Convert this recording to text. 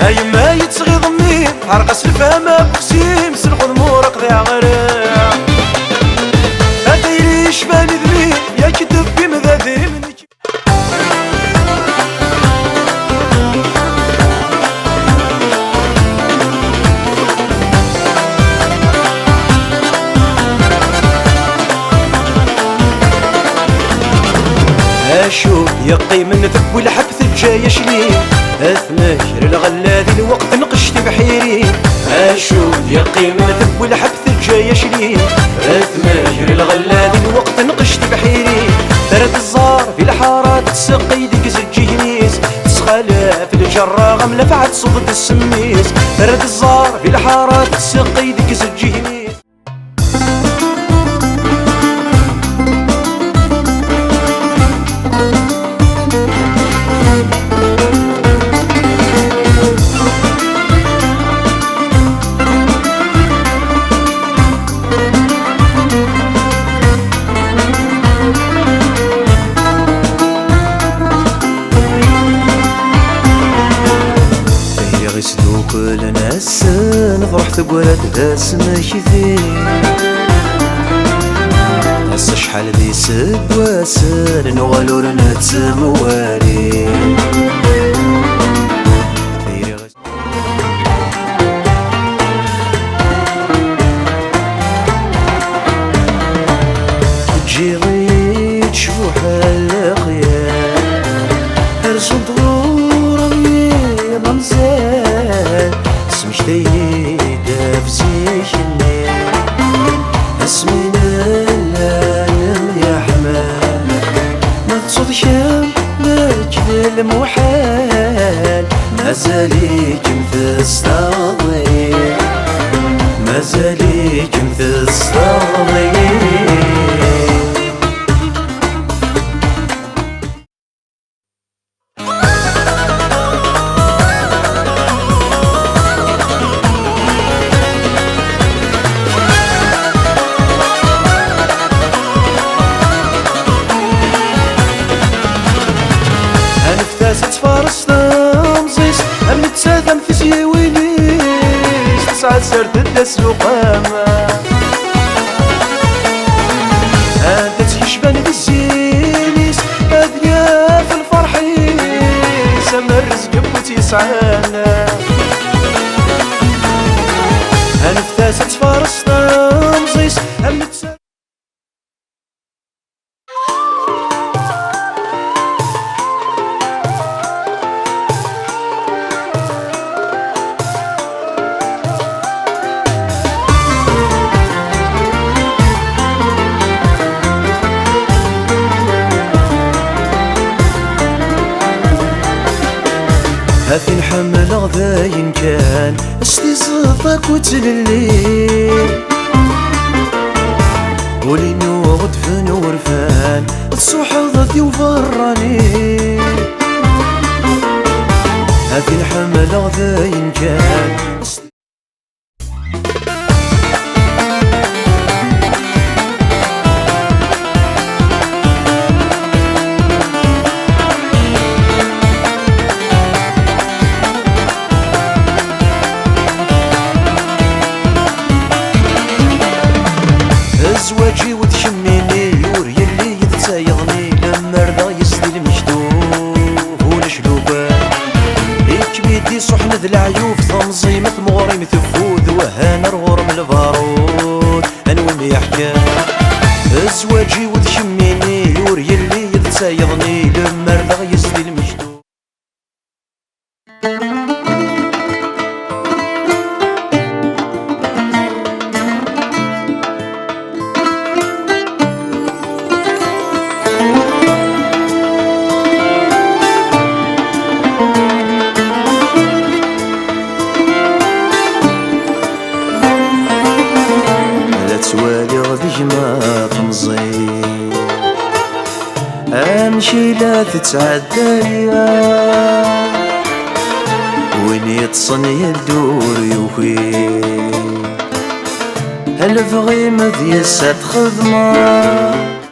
ايما يتغي ضمي عرقس الفهمة بقسيم سلخ ضمور قضي عغرا اديري شباني ذمي يا كتب بمذاذي منك. اشوف يقي من ذب والحبث الجاي شلين اثناشر الغلاد الوقت نقشت بحيري. اشوف يقي من ذب والحبث الجاي شلين اثناشر الغلاد الوقت نقشت بحيري. ثرد الزار في الحارات تسقي ديك زجي هنيس تسخلا في الجرة غملة فعت صدد السميس. ثرد الزار في الحارات تسقي ديك زجي هنيس. كل ناس نفرح تقولت داس ماشي ذين هسا شحال ذي سد واسن نغالور نتسموالي. تجي غير تشوف القيام ارسم ظهور بيض مزال اسمش تيدا بزيشني اسمنا العالم يا حمال ما تصد شامك ذا المحال مازاليك متستاضي مازاليك متستاضي. تفارس تمزيس أمن تساثم في سيوينيس تسعد سرد الدس وقامة أنت تيشبان بالزينيس أدنيا في الفرحيس أما الرزق بوتيسعانا أنفتاسة تفارس تمزيس أمن تساثم هاثي نحمل غذاين كان اشتي صدق وتللي ولي نوغد فن ورفان الصوح ضدي وفراني. هاثي نحمل غذاين كان زواجي وتشميني يور يلي يتسايضني لما رضا يسدي المجدوب والشلوبان هيك بيدي صحن ذي العيوف تنظيمة مغرم تفوذ وهانا رغرم البارود انوي يحكى. زواجي وتشميني يور يلي يتسايضني لما رضا يسدي المجدوب. بجما تمزي امشي لا تتعدى وين يتصني الدور يوكي هل بغي مذيسات خدمة